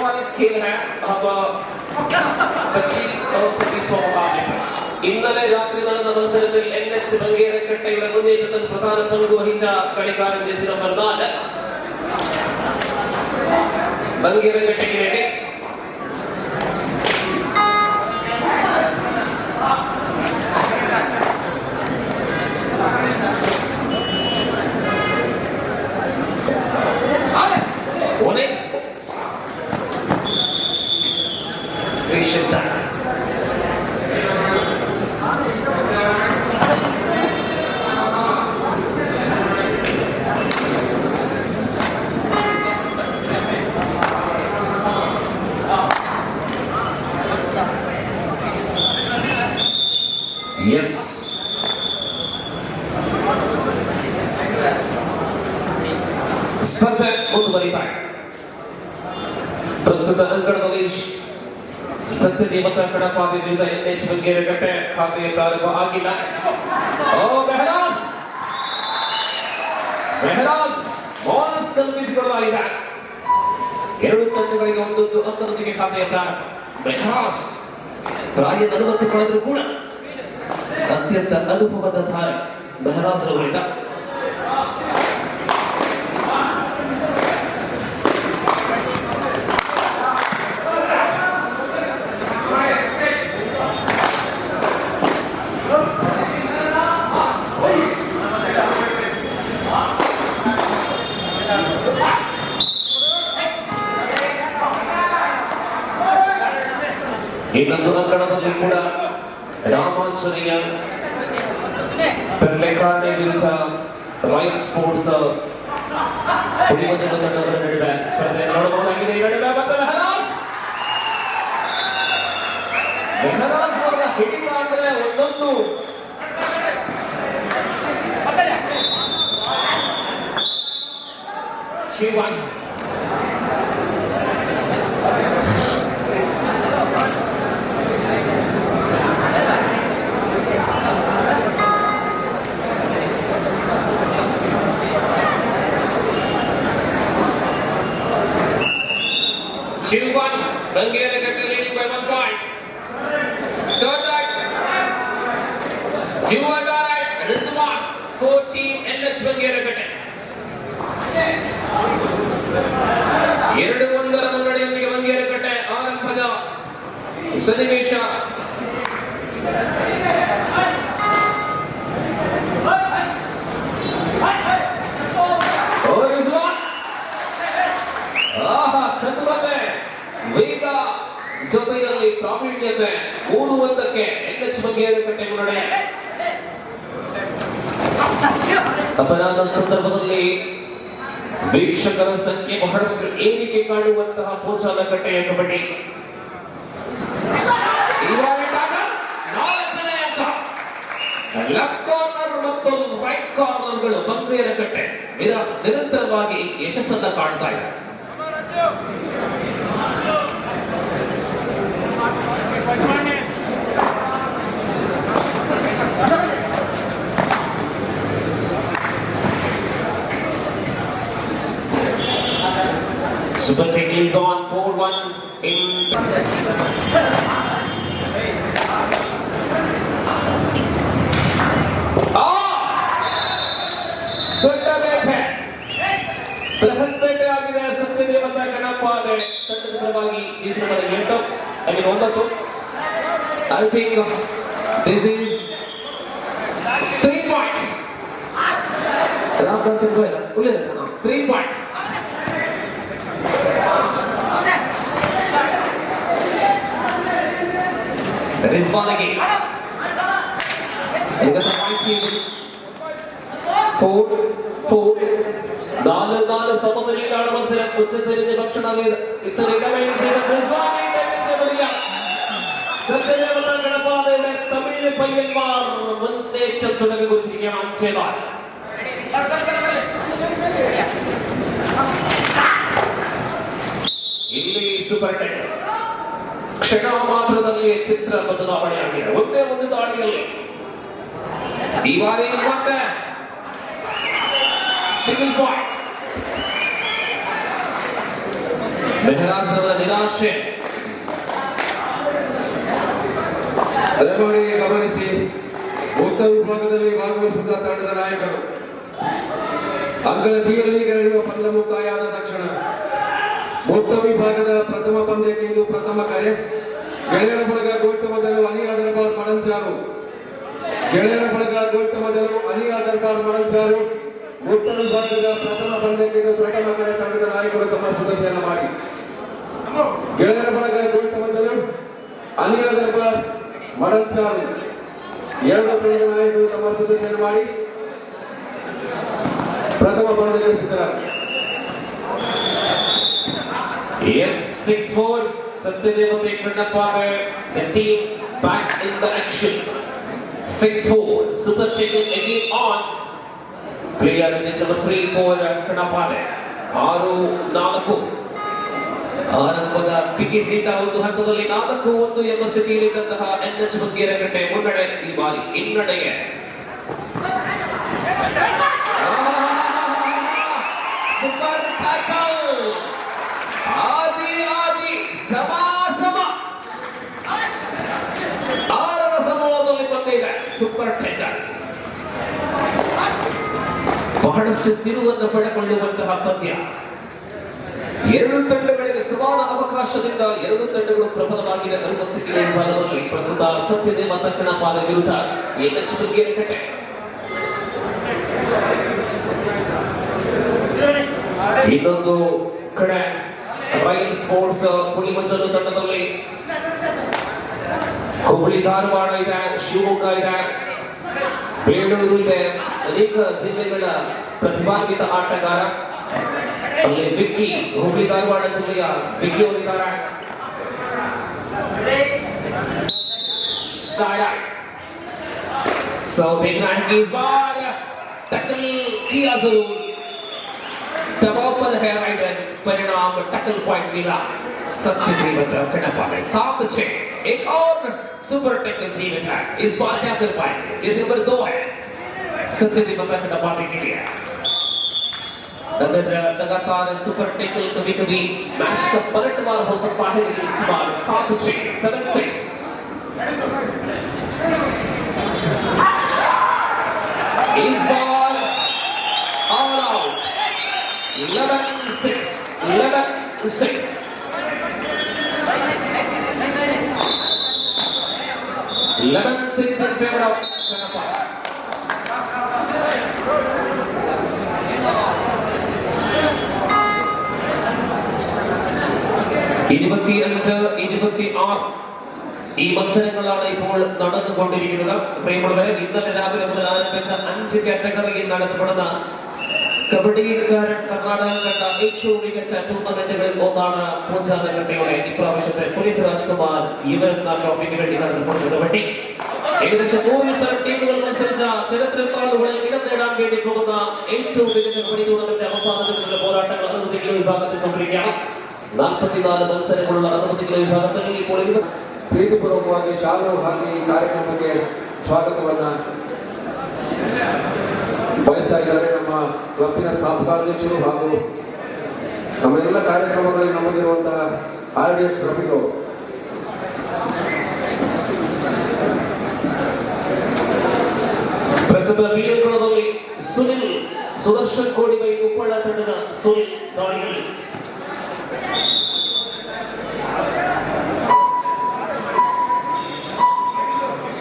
44 खेल है अब 25 और 26 मुकाबले पर ഇന്നലെ രാത്രി നടന്ന മത്സരത്തിൽ NH ബംഗേരക്കട്ടയുടെ മുന്നേറ്റത്തിൽ പ്രധാന പങ്ക് വഹിച്ച കളിക്കാരൻ ജേഴ്സി നമ്പർ 4 ബംഗേരക്കട്ടയ്ക്ക് വേണ്ടി Yes. ಸ್ಪರ್ಧೆ ಮುಂದುವರಿತಾ ಇದೆ. ಪ್ರಸ್ತುತ ಅಂಕಣದಲ್ಲಿ ಸತ್ಯದೇವ ಕಡಪಾದಿ ವಿರುದ್ಧ NH ಬಂಗೇರಕಟ್ಟೆ ಖಾತೆ ಪ್ರಾರಂಭ ಆಗಿಲ್ಲ. ಮೆಹರಾಸ್ ಬೋನಸ್ ತಲುಪಿಸಿಕೊಳ್ಳಲಾಗಿದೆ. ಎರಡು ತಂಡಗಳಿಗೆ ಒಂದೊಂದು ಅಂಕದೊಂದಿಗೆ ಖಾತೆಯ ಪ್ರಾರಂಭ. ಮೆಹರಾಸ್ ಪ್ರಾಯ 40 ಕಳೆದರೂ ಕೂಡ ಅತ್ಯಂತ ಅನುಭವದ ಧಾರೆ ಮೆಹರಾಸ್ ಅವರಿಂದ ಇನ್ನೊಂದು ಅಂಕಣದಲ್ಲಿ ಕೂಡ ರಾಮಾಂಜನೇಯ ಪೆರ್ಲೆಕಾರ್ನೆ ವಿರುದ್ಧ ರಾಯಲ್ ಸ್ಪೋರ್ಟ್ಸ್ ಹುಲಿವಜನ ತಂಡಗಳ ನಡುವೆ ಸ್ಪರ್ಧೆ ನೋಡಬಹುದಾಗಿದೆ. ಈ ನಡುವೆ ಮತ್ತೆ ಮೆಹರಾಸ್ ಅವರ ಹಿಡಿತ ಅಂದ್ರೆ ಒಂದೊಂದು ಶಿವನ್ Chilwan, Bangerakkattai leading by 1 point. Third right, Jiwan right, Rizwan, 14 NH Bangerakkattai. 2-1 ಮುನ್ನಡೆಯೊಂದಿಗೆ Bangerakkattai ಆರಂಭದ ಸನ್ನಿವೇಶ. ವೇಗ ಜೊತೆಯಲ್ಲಿ ಪ್ರಾವೀಣ್ಯತೆ 3-1 NH ಬಂಗೇರಕಟ್ಟೆ ಮುನ್ನಡೆ. ಅಪರಾಧ ಸಂದರ್ಭದಲ್ಲಿ ವೀಕ್ಷಕರ ಸಂಖ್ಯೆ ಬಹಳಷ್ಟು ಏರಿಕೆ ಕಾಣುವಂತಹ ಪೋಚಾಲಕಟ್ಟೆಯ ಕಬಡ್ಡಿ. ಲೆಫ್ಟ್ ಕಾರ್ನರ್ ಮತ್ತು ರೈಟ್ ಕಾರ್ನರ್ಗಳು ಬಂಗೇರಕಟ್ಟೆ ನಿರಂತರವಾಗಿ ಯಶಸ್ಸನ್ನ ಕಾಣ್ತಾ ಇದೆ. Super King is on 4-1 in ದೊಡ್ಡ ಬೇಟೆ ಬೃಹತ್ ಬೇಟೆ ಆಗಿದೆ. ಸತ್ಯದೇವತ ಗಣಪಾದೆ ತಂಡದ ಪರವಾಗಿ ಜೇಸಿ ನಂಬರ್ 8 ಅಲ್ಲಿ 9. I think this is 3 points. Ramdas Goyal ಉಳಿದ 3 points. Rizwan again. Look at the point here. 4 4 ಸಮದಲ್ಲಿ ಆಡುವ ಮತ್ಸರ ಉಚ್ಚತೆಯ ಭಕ್ಷಣವಾಗಿದೆ. ಇತರ ಇಡವೇನು ರಿಜ್ವಾನ್ ಸತ್ಯದೇವತ ಗಣಪಾದೆ ತಮಿಳು ಪಯ್ಯನ್ಮಾರ್ ಮುನ್ನೇറ്റ തുടങ്ങിയ അഞ്ചേവാർ. ಇಲ್ಲಿ ಸೂಪರ್ ಟೆನ್ ಕ್ಷಣ ಮಾತ್ರದಲ್ಲಿ ಚಿತ್ರ ಬದಲಾವಣೆಯಾಗಿದೆ. ಒಂದೇ ಒಂದು ದಾಳಿಯಲ್ಲಿ ಈ ಬಾರಿ ಮತ್ತೆ ಸಿಂಗಲ್ ಪಾಯಿಂಟ್. ಮೆಹರಾಸನ ನಿರಾಶೆ. ದಯಮಾಡಿ ಗಮನಿಸಿ, ಉತ್ತರ ವಿಭಾಗದಲ್ಲಿ ಭಾಗವಹಿಸಿದ ತಂಡದ ನಾಯಕರು ಅಂಕದ ಬಿಯಲ್ಲಿ ನಡೆಯುವ ಪಂದ್ಯ ಮುಕ್ತಾಯದ ತಕ್ಷಣ ಉತ್ತರ ವಿಭಾಗದ ಪ್ರಥಮ ಪಂದ್ಯಕ್ಕೆ ಇದು ಪ್ರಥಮ ಕರೆ. ಗೆಳೆಯರ ಬಳಗ ಗೋಲ್ಟ ಮೊದಲು ಅಲಿಯಾ ದರ್ಬಾರ್ ಮಡಂಚಾರು. ಗೆಳೆಯರ ಬಳಗ ಗೋಲ್ಟ ಮೊದಲು ಅಲಿಯಾ ದರ್ಬಾರ್ ಮಡಂಚಾರು. ಉತ್ತರ ವಿಭಾಗದ ಪ್ರಥಮ ಪಂದ್ಯಕ್ಕೆ ಇದು ಪ್ರಥಮ ಕರೆ. ತಂಡದ ನಾಯಕರು ತಮ್ಮ ಸಿದ್ಧತೆಯನ್ನು ಮಾಡಿ. ಗೆಳೆಯರ ಬಳಗ ಗೋಲ್ಟ ಮೊದಲು ಅಲಿಯಾ ದರ್ಬಾರ್ ಮಡಂಚಾರು. ಎರಡು ತಂಡದ ನಾಯಕರು ತಮ್ಮ ಸಿದ್ಧತೆಯನ್ನು ಮಾಡಿ ಪ್ರಥಮ ಪಂದ್ಯಕ್ಕೆ ಸಿದ್ಧರಾಗಿ. Yes, 6-4. Satyadev Kandapare, the team back in the action. 6-4. Super taken again on. Player is number 3 for Kandapare. 6-4. ಆರಂಭದ ಟಿಕೆಟ್ ನೀಟ ಒಂದು ಹಂತದಲ್ಲಿ 4-1 ಎಂಬ ಸ್ಥಿತಿಯಲ್ಲಿದ್ದಂತಹ NH ಬಂಗೇರಕಟ್ಟೆ ಮುನ್ನಡೆ ಈ ಬಾರಿ ಹಿನ್ನಡೆಗೆ. Super tackle. ಆದಿ ಸಮ 6ರ ಸಮೂಹದಲ್ಲಿ ಬಂದಿದೆ ಸೂಪರ್ ಟ್ಯಾಕಲ್. ಬಹಳಷ್ಟು ತಿರುವನ್ನು ಪಡೆದುಕೊಳ್ಳುವಂತಹ ಪಂದ್ಯ. ಎರಡು ತಂಡಗಳಿಗೆ ಸಮಾನ ಅವಕಾಶದಿಂದ ಎರಡು ತಂಡಗಳು ಪ್ರಬಲವಾಗಿದೆ. 60 ಕಿಲೋ ವಿಭಾಗದಲ್ಲಿ ಪ್ರಸ್ತುತ ಸತ್ಯದೇವ ತಕ್ಕಣಪಾದ ವಿರುದ್ಧ NH ಬಂಗೇರಕಟ್ಟೆ. ಇನ್ನೊಂದು ಕಡೆ ರಾಯಲ್ ಸ್ಪೋರ್ಟ್ಸ್ ಪುಲಿಮಜಲು ತಂಡದಲ್ಲಿ ಹುಬ್ಬಳ್ಳಿ ಧಾರವಾಡ ಇದೆ, ಶಿವಮೊಗ್ಗ ಇದೆ, ಬೇಲೂರು ಇದೆ. ಅನೇಕ ಜಿಲ್ಲೆಗಳ ಪ್ರತಿಭಾನ್ವಿತ ಆಟಗಾರ. ಅಲ್ಲಿ ವಿಕ್ಕಿ, ಹುಬ್ಬಳ್ಳಿ ಧಾರವಾಡ ಜಿಲ್ಲೆಯ ವಿಕ್ಕಿ ಅವರಿದ್ದಾರೆ. So देखना है कि इस बार टक्कर किया जरूर. दबाव पर है राइडर. परिणाम टक्कर पॉइंट मिला सत्यदेव कड़पाले. 7-6. एक और सुपर टक्कर जीवित है. इस बार क्या कर पाएंगे? जैसे नंबर 2 है सत्यदेव कड़पाले के लिए. अगर लगातार सुपर टैकल कभी-कभी मैच का पलटवार हो सकता है, लेकिन इस बार 7-6, 7-6. इस बार all out. 11-6, 11-6. 11-6 in favor of Kandapare. ഈ മത്സരങ്ങളാണ് ഇപ്പോൾ നടന്നുകൊണ്ടിരിക്കുന്നത്. പ്രിയമുള്ളവരെ, ഇന്നലെ രാവിലെ മുതൽ ആരംഭിച്ച 5 കാറ്റഗറിയിൽ നടത്തപ്പെടുന്ന കബഡിക്കാരൻ കർണാടക കണ്ട ഏറ്റവും മികച്ച ടൂർണമെന്റുകളിൽ ഒന്നാണ് പൂജാനഗട്ടയുടെ ഇപ്രാവശ്യത്തെ പുനീത് രാജ്കുമാർ യുവരത്ന ട്രോഫിക്ക് വേണ്ടി നടത്തപ്പെടുന്ന കബഡി. ഏകദേശം 100 ടീമുകൾ മത്സരിച്ച ചരിത്രത്താളുകളിൽ ഇടം നേടാൻ വേണ്ടി പോകുന്ന ഏറ്റവും മികച്ച കബഡി ടൂർണമെന്റ് അവസാന ദിനത്തിലെ പോരാട്ടങ്ങൾ 60 കിലോ വിഭാഗത്തിൽ സംഭവിക്കുകയാണ്. 44 ಮತ್ಸರങ്ങളുಳ್ಳ 60 ಕಿಲೋ ವಿಭಾಗದಲ್ಲಿ ഇപ്പോൾ ಪ್ರೀತಿಪೂರ್ವಕವಾಗಿ ಶಾಲು ಹಾಕಿ ಕಾರ್ಯಕ್ರಮಕ್ಕೆ ಸ್ವಾಗತವನ್ನ ಬಯಸ್ತಾ ಇದ್ದಾರೆ ನಮ್ಮ ಕ್ಲಬ್ಬಿನ ಸ್ಥಾಪಕಾಧ್ಯಕ್ಷರು ಹಾಗೂ ನಮ್ಮೆಲ್ಲ ಕಾರ್ಯಕ್ರಮಗಳಲ್ಲಿ ನಮಗಿರುವಂತಹ RDX ರಫೀಕ್ ಅವರು. ಪ್ರಸ್ತುತ ಬೀರಕುಳದಲ್ಲಿ ಸುನಿಲ್ ಸುದರ್ಶನ್ ಕೋಡಿಬೈ ಉಪ್ಪಳ ತಂಡದ ಸುನಿಲ್ ದಾಳಿಯಲ್ಲಿ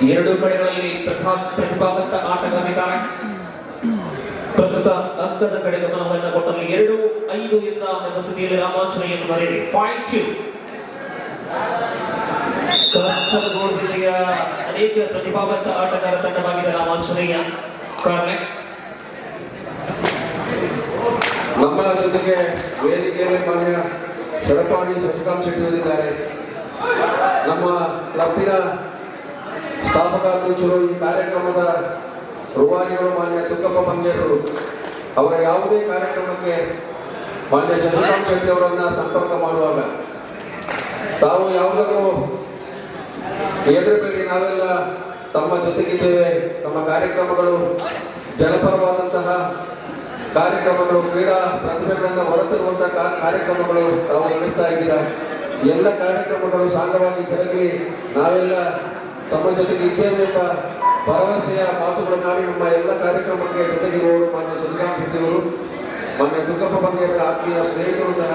ಎರಡು ಕಡೆಗಳಲ್ಲಿ ಪ್ರತಿಭಾವಂತ ಆಟಗಾರಿದ್ದಾರೆ. ಪ್ರಸ್ತುತ ಅಂಕದ ಕಡೆ ಗಮನವನ್ನು ಕೊಟ್ಟಲ್ಲಿ 2-5 ಎಂಬ ಸ್ಥಿತಿಯಲ್ಲಿ ರಾಮಾಂಜನೇಯನ್ನು ಮರೆಯಲಿ. 5-2. ಕಾಸರಗೋಡು ಜಿಲ್ಲೆಯ ಅನೇಕ ಪ್ರತಿಭಾವಂತ ಆಟಗಾರ ತಂಡವಾಗಿದೆ ರಾಮಾಂಜನೇಯ. ಕಾರಣ ನಮ್ಮ ಜೊತೆಗೆ ವೇದಿಕೆಯಲ್ಲಿ ಮಾನ್ಯ ಶರಪಾಣಿ ಶಶಿಕಾಂತ್ ಶೆಟ್ಟಿ ಅವರಿದ್ದಾರೆ. ನಮ್ಮ ಕ್ಲಬ್ಬಿನ ಸ್ಥಾಪಕಾಧ್ಯಕ್ಷರು, ಈ ಕಾರ್ಯಕ್ರಮದ ರೂವಾರಿಗಳು ಮಾನ್ಯ ತುಕ್ಕಪ್ಪ ಬಂಗೇರರು. ಅವರ ಯಾವುದೇ ಕಾರ್ಯಕ್ರಮಕ್ಕೆ ಮಾನ್ಯ ಶಶಿಕಾಂತ್ ಶೆಟ್ಟಿ ಅವರನ್ನ ಸಂಪರ್ಕ ಮಾಡುವಾಗ ತಾವು ಯಾವುದಕ್ಕೂ ಎದುರುಬೇಡಿ, ನಾವೆಲ್ಲ ತಮ್ಮ ಜೊತೆಗಿದ್ದೇವೆ, ತಮ್ಮ ಕಾರ್ಯಕ್ರಮಗಳು ಜನಪರವಾದಂತಹ ಕಾರ್ಯಕ್ರಮಗಳು, ಕ್ರೀಡಾ ಪ್ರತಿಭೆಗಳನ್ನು ಹೊರತರುವಂತಹ ಕಾರ್ಯಕ್ರಮಗಳು ತಾವು ನಡೆಸ್ತಾ ಇದ್ದೀರಾ. ಎಲ್ಲ ಕಾರ್ಯಕ್ರಮಗಳು ಸಾಂಗವಾಗಿ ಜರುಗಲಿ. ನಾವೆಲ್ಲ ತಮ್ಮ ಜೊತೆಗೆ ಇದ್ದೇವೆ ಎಂಬ ಭರವಸೆಯ ಮಾತುಗಳನ್ನಾಡಿ ನಮ್ಮ ಎಲ್ಲ ಕಾರ್ಯಕ್ರಮಕ್ಕೆ ಜೊತೆಗಿರುವವರು ಮಾನ್ಯ ಶಶಿಕಾಂತ್ ಶೆಟ್ಟಿಯವರು, ಮಾನ್ಯ ದುರ್ಗಪ್ಪ ಬಂಗೇರ ಆತ್ಮೀಯ ಸ್ನೇಹಿತರು ಸಹ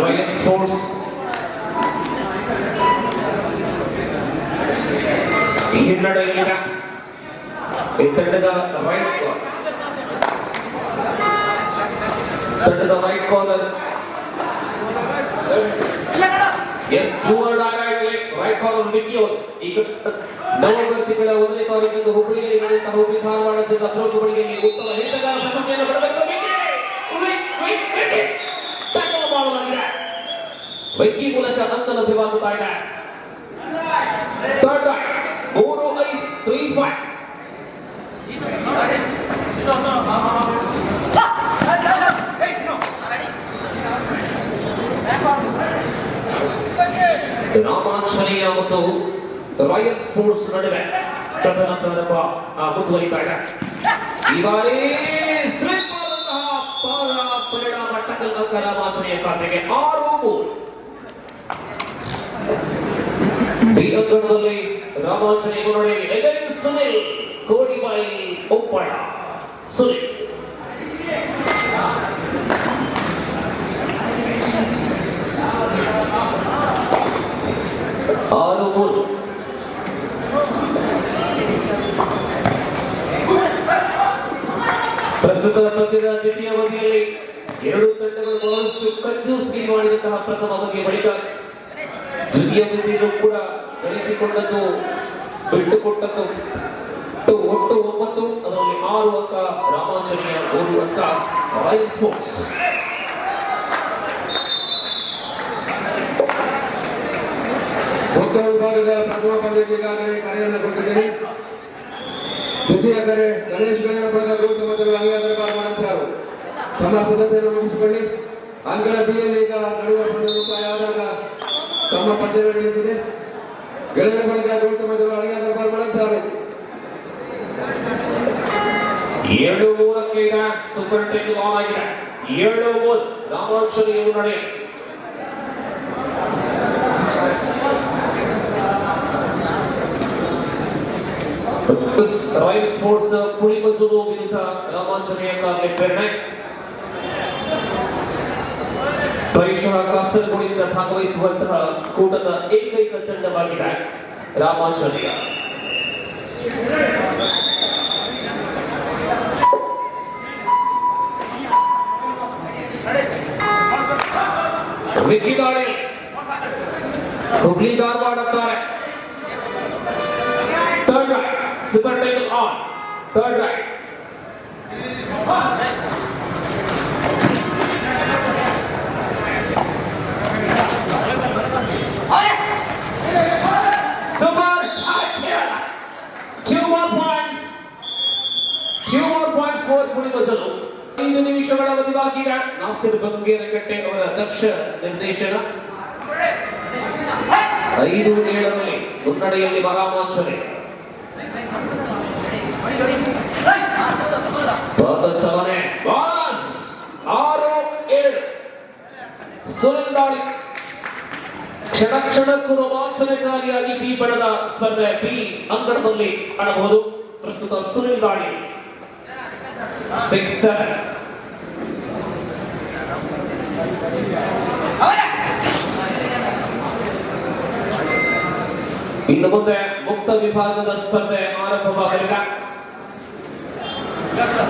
ರಾಯಲ್ ಸ್ಪೋರ್ಟ್ಸ್ ಹಿನ್ನಡೆಯಲ್ಲಿನ ಈ ತಂಡದ right corner is toward right corner Vicky ಅವರು ಈಗ ನವೆಂಬರ್ ತಿಂಗಳ 1ನೇ ತಾರೀಕಿನಿಂದ ಹುಬ್ಬಳ್ಳಿಯಲ್ಲಿ ನಡೆಯುವಂತಹ ಹುಬ್ಬಳ್ಳಿ ಧಾರವಾಡ ಸಂಘ ಪ್ರಮುಖ ಬಳಿಯಲ್ಲಿ ಉತ್ತಮ ಹಿಡಿತಗಾರ ಪ್ರಶಸ್ತಿಯನ್ನು ಪಡೆದ ವಿಕ್ಕಿ ಮೂಲಕ ಅಂಕ ಲಭ್ಯವಾಗುತ್ತಾ ಇದೆ. 3-5-3-5 ರಾಮಾಂಜನೇಯ ಮತ್ತು ರಾಯಲ್ ಸ್ಪೋರ್ಟ್ಸ್ ನಡುವೆ ತದನಂತರದ ಮುಂದುವರಿತಾ ಇದೆ. ಈ ಬಾರಿ ಪರಿಣಾಮ ಟಕಲ್ ಅಂಕ ರಾಮಾಂಜನೇಯ ಖಾತೆಗೆ 6-3. ಈ ಅಂಗಣದಲ್ಲಿ ರಾಮಾಂಜನೇಯ ಮುನ್ನಡೆಯಲ್ಲಿ ಸುನಿಲ್ ಕೋಡಿಬಾಯಿ ಉಪ್ಪಳ. ಸುನಿಲ್ ಪ್ರಸ್ತುತ ಪಂದ್ಯದ ದ್ವಿತೀಯ ಅವಧಿಯಲ್ಲಿ ಎರಡು ತಂಡಗಳು ಬಹಳಷ್ಟು ಕಂಜೂಸ್ಗಿ ಮಾಡಿದಂತಹ ಪ್ರಥಮ ಅವಧಿಯ ಬಳಿಕ ದ್ವಿತೀಯ ಅವಧಿಯಲ್ಲೂ ಕೂಡ ಗಳಿಸಿಕೊಂಡದ್ದು, ಬಿಟ್ಟುಕೊಟ್ಟದ್ದು ಒಟ್ಟು 9, ಅದರಲ್ಲಿ 6 ಅಂಕ ರಾಮಾಂಜನೇಯ, 3 ಅಂಕ ರಾಯಲ್ ಸ್ಪೋರ್ಟ್ಸ್. ಮೊತ್ತ ವಿಭಾಗದ ಪ್ರಥಮ ಪಂದ್ಯಕ್ಕೆ ಈಗಾಗಲೇ ಕರೆಯನ್ನು ಕೊಟ್ಟಿದ್ದೇನೆ. ದ್ವಿತೀಯ ಕರೆ ಗಣೇಶ್ ಗಣಪದ ಗೌತಮ ಅಂಗೀಕಾರ ಮಾಡುತ್ತಾರೆ. ತಮ್ಮ ಸಿದ್ಧತೆಯನ್ನು ಮುಗಿಸಿಕೊಳ್ಳಿ. ಅಂಕಣ ಬಿಯಲ್ಲಿ ಈಗ ನಡುವೆ ಮುಕ್ತಾಯ ಆದಾಗ ತಮ್ಮ ಪಂದ್ಯ ನಡೆಯುತ್ತದೆ. ಗೆಳೆಯರ ಬಳಿಕ ಗೌತಮ ಅಂಗೀಕಾರ ಮಾಡುತ್ತಾರೆ. 7-3 ಈಗ ಸೂಪರ್ ಟೆನ್ ಆನ್ ಆಗಿದೆ. 7-3 ರಾಮಾಂಜನೇಯ ಮುನ್ನಡೆ. ರಾಯಲ್ ಸ್ಪೋರ್ಟ್ಸ್ ಪುಳಿಮಸೂರು ವಿರುದ್ಧ ರಾಮಾಂಜನೇಯ ಕಾರ್ಯ ಪ್ರೇರಣೆ. ಪರಿಶುಭ ಕಾಸರಗೋಡಿನಿಂದ ಭಾಗವಹಿಸುವಂತಹ ಕೂಟದ ಏಕೈಕ ತಂಡವಾಗಿದೆ ರಾಮಾಂಜನೇಯ. ವಿಕ್ಕಿ ದಾಳಿ ಹುಬ್ಳಿ ಧಾರವಾಡ ತಾರೆ. Third right, super tackle on. Third right. Super tackle. 2 more points. 2 more points for ಪುಳಿಮಸಲು. 5 ನಿಮಿಷಗಳ ಅವಧಿ ಬಾಕಿ ಇದೆ. ನಾಸಿರ್ ಬಂಗೇರಕಟ್ಟೆ ಅವರ ದಕ್ಷ ನಿರ್ದೇಶನ. 5-7ರಲ್ಲಿ ಮುನ್ನಡೆಯಲ್ಲಿ ರಾಮಾಂಜನೇಯ. ಪ್ರದರ್ಶನೆ 6-7. ಸುನಿಲ್ ದಾಳಿ ಕ್ಷಣಕ್ಕೂ ರೋಮಾಂಚನಕಾರಿಯಾಗಿ ಬಿ ಬಣದ ಸ್ಪರ್ಧೆ ಬಿ ಅಂಗಣದಲ್ಲಿ ಕಾಣಬಹುದು. ಪ್ರಸ್ತುತ ಸುನಿಲ್ ದಾಳಿ 6-7. ಇನ್ನು ಮುಂದೆ ಮುಕ್ತ ವಿಭಾಗದ ಸ್ಪರ್ಧೆ ಆರಂಭವಾಗಲಿದೆ.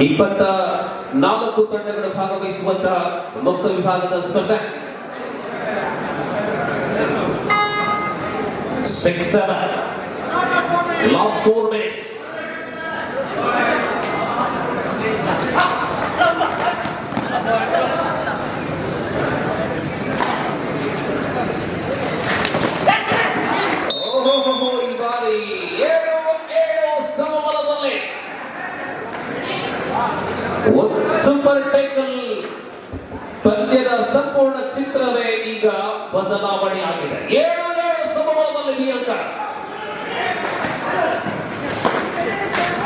24 ತಂಡಗಳು ಭಾಗವಹಿಸುವಂತಹ ಮುಕ್ತ ವಿಭಾಗದ ಸ್ಪರ್ಧೆ. 6-7. Last 4 minutes. ಈ ಬಾರಿ 7-7 ಸಮಬಲದಲ್ಲಿ ಸೂಪರ್ ಟೈಕಲ್ ಪಂದ್ಯದ ಸಂಪೂರ್ಣ ಚಿತ್ರವೇ ಈಗ ಬದಲಾವಣೆಯಾಗಿದೆ. 7-7 ಸಮಬಲದಲ್ಲಿ ಈ ಅಂಕ.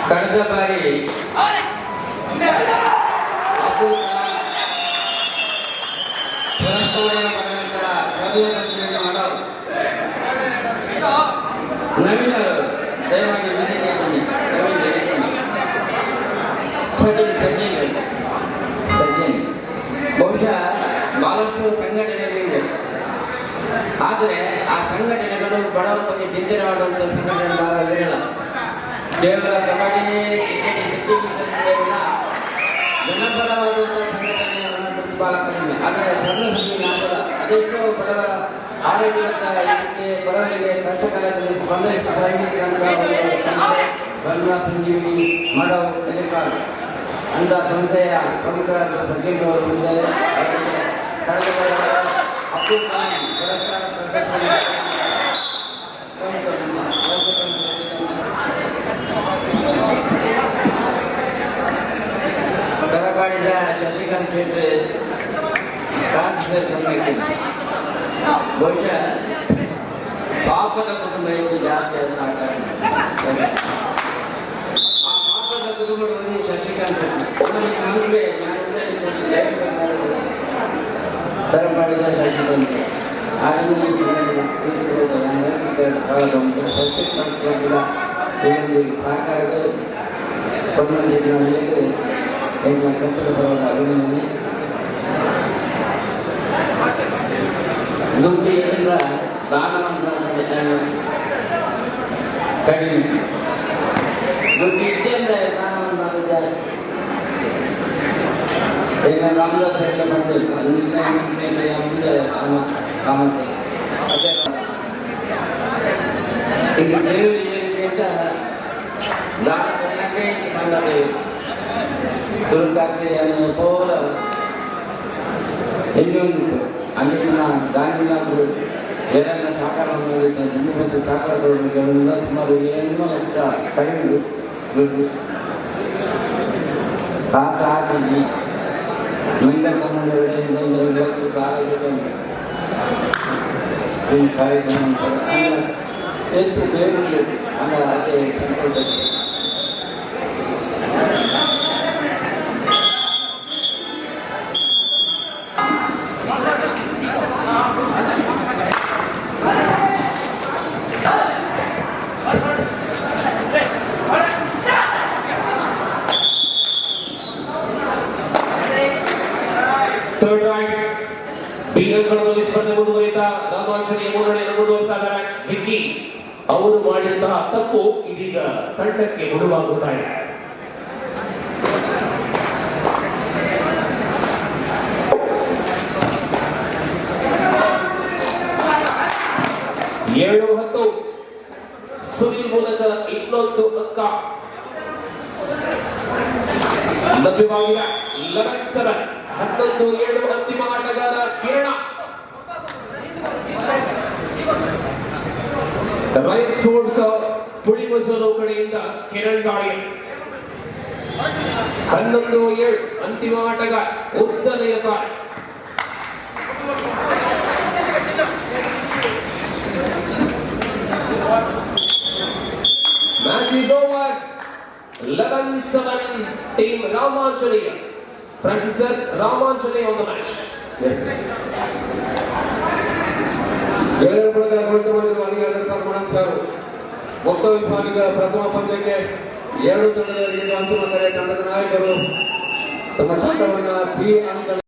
ಕಳೆದ ಬಾರಿ ಅಬ್ದುಲ್ ಕಲಾಂ ಪುರಸ್ಕಾರ ಪಡೆದ ನಂತರ ಶ್ರದ್ಧಾಂಜಲಿ ಮಾಡೋರು ನವೀನರು ದಯವಾಗಿ ವೇದಿಕೆ ಬನ್ನಿ. ಸಜ್ಜನ್ ಬಹುಶಃ ಬಹಳಷ್ಟು ಸಂಘಟನೆಗಳಿವೆ, ಆದರೆ ಆ ಸಂಘಟನೆಗಳು ಬಡವರ ಬಗ್ಗೆ ಚಿಂತನೆ ಮಾಡುವಂಥ ಸಂಘಟನೆ ಬಹಳ ವಿರಳ. ಕೇವಲ ಕಬಡ್ಡಿ ಜನಪರವಾದಂಥ ಸಂಘಟನೆಗಳನ್ನು ಬಹಳ ಕಡಿಮೆ. ಆದರೆ ಸಣ್ಣ ಅದೆಷ್ಟೋ ಬಡವರ ಆರೋಗ್ಯಕ್ಕೆ ಬಡವರಿಗೆ ಕಷ್ಟಕಾಲದಲ್ಲಿ ಸ್ಪಂದಿಸಿದಂಥ ಸಂಜೀವಿನಿ ಮಾಡೋ ಟೆಲಿಕಾಲ್ ಅಂತ ಸಂಸ್ಥೆಯ ಪ್ರಮುಖರಾದ ಸಂಕೀರ್ಣ ಅವರು ಇದ್ದಾರೆ. ಕಳೆದ ಅಬ್ದುಲ್ ಕಲಾಂ ಪುರಸ್ಕಾರ ಕರಪಾಡಿದ ಶಶಿಕಾಂತ್ ಶೆಟ್ಟಿ ಬಹುಶಃ ಪಾಪದ ಕುಟುಂಬಕ್ಕೆ ಜಾಸ್ತಿ ಸಹಕಾರ. ಆ ಪಾಪದ ಕುಟುಂಬಗಳಲ್ಲಿ ಶಶಿಕಾಂತ್ ಶೆಟ್ಟಿ ಕರಪಾಡಿದ ಶಶಿಕಾಂತ್ ಸಹಕಾರಗಳು ಕಟ್ಟಡ ಬರೋದ ಅಭಿನಂದನೆ. ದುಡ್ಡಿನಿಂದ ದಾನವಂತ ಕಡಿಮೆ, ದುಡ್ಡು ಇದ್ದಿಂದ ದಾನವಂತ ಜಾಸ್ತಿ. ಈಗ ರಾಮದಾಸ್ ಎಲ್ಲ ಮಾಡಬೇಕು ಮುಂದೆ ಕಾಮತೆ ಅದೇ ಈಗ ದೇವರಿಗೆ ದಾನ ಕೊಡಲಿಕ್ಕೆ ಮಾಡಬೇಕು. ದುರ್ಗಾಗ್ಲಿ ಅನ್ನೋ ಪೋಲ ಇನ್ನೊಂದು ಅಲ್ಲಿನ ದಾನಿಲಾದ್ರು ಬೇರೆಲ್ಲ ಸಾಕಾರ ಮಾಡಿದ್ದ ಮತ್ತು ಸಾಕಾರಗಳಿಂದ ಸುಮಾರು 7 ಲಕ್ಷ ಕಡಿಮೆ ದುಡ್ಡು ಕಾಸು ಹಾಕಿ ಮಂದಿರ ಕಮ್ಮಂಡಿಯಿಂದ 1 ಲಕ್ಷ ಕಾರ್ಯಕ್ರಮ ಹೆಚ್ಚು ದೇವರಲ್ಲಿ ಅಂದ್ರೆ ಅದೇ ಸಂತೋಷ. ಥರ್ಡ್ ರೈಟ್ ಬೀಗಂಕಣದಲ್ಲಿ ಸ್ಪರ್ಧೆ ಮುಂದುವರಿತಾ ರಾಮಾಂಜನೇಯ ಮುನ್ನಡೆಯನ್ನು ಮುಂದುವರಿಸ್ತಾ ಇದ್ದಾರೆ. ವಿಕ್ಕಿ ಅವರು ಮಾಡಿದಂತಹ ತಪ್ಪು ಇದೀಗ ತಂಡಕ್ಕೆ ಮುಳುವಾಗುತ್ತಾ ಇದೆ. ಎರಡು 10 ಸುನಿಲ್ ಮೂಲಕ ಇನ್ನೊಂದು ಅಂಕ ಲಭ್ಯವಾಗಿದೆ. 11-7 11-7 ಅಂತಿಮ ಆಟಗಾರ ಕಿರಣ. ರೈಟ್ ಸ್ಪೋರ್ಟ್ಸ್ ಪುಳಿಮಜಲು ಕಡೆಯಿಂದ ಕಿರಣ್ ಗಾಳಿ. 11-7 ಅಂತಿಮ ಆಟಗಾರ ಉದ್ದನೆಯ ದಾಳಿ. Match is over. 11-7 team Ramanjaliya. Francis sir, Ramanjaliya on the match. Yes. ಮೊತ್ತ ವಿಭಾಗದ ಪ್ರಥಮ ಪಂದ್ಯಕ್ಕೆ 2 ತಂಡದ ಅಂತಿಮ ಕರೆ ತಂಡದ ನಾಯಕರು ತಮ್ಮ ತಂಡವನ್ನು ಬಿ ಅಂಕ